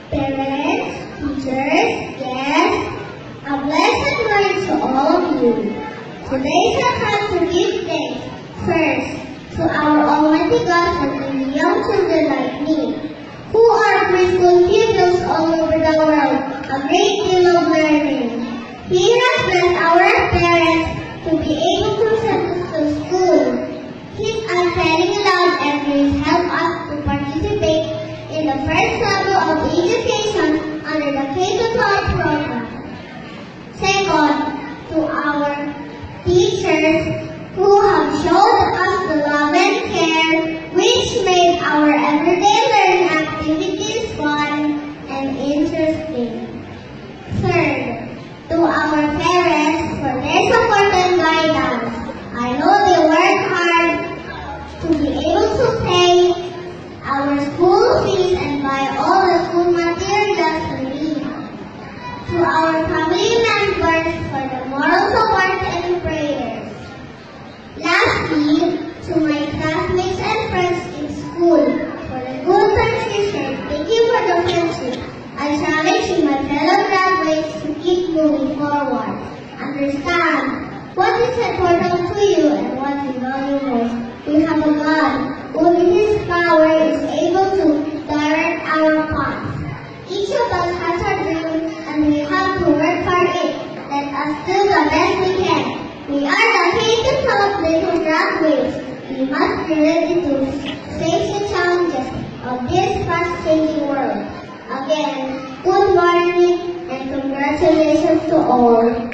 Parents, teachers, guests, a blessed morning to all of you. Today is a time to give thanks first to our Almighty God for giving young children like me, who are preschool pupils all over the world, a great deal of learning. He has blessed our parents to be able to send us to school. His unfailing love and grace help us to participate in the first level of education under the K-12 program. Second, to our teachers who have shown us the love and care which made our everyday learning activities fun and interesting. Third, to our parents for their support and guidance. I know they work hard to be able to pay our school fees and buy all the school materials we need. To our family members for the moral support and prayers. Lastly, to my classmates and friends in school for the good times we shared. Thank you for the friendship. I challenge my fellow graduates to keep moving forward. Understand what is important to you and what you value most. We have a God who in His power is able to direct our path. Each of us has a dream and we have to work for it. Let us do the best we can. We are the K-12 little graduates. We must be ready to face the challenges of this fast-changing world. Again, good morning and congratulations to all.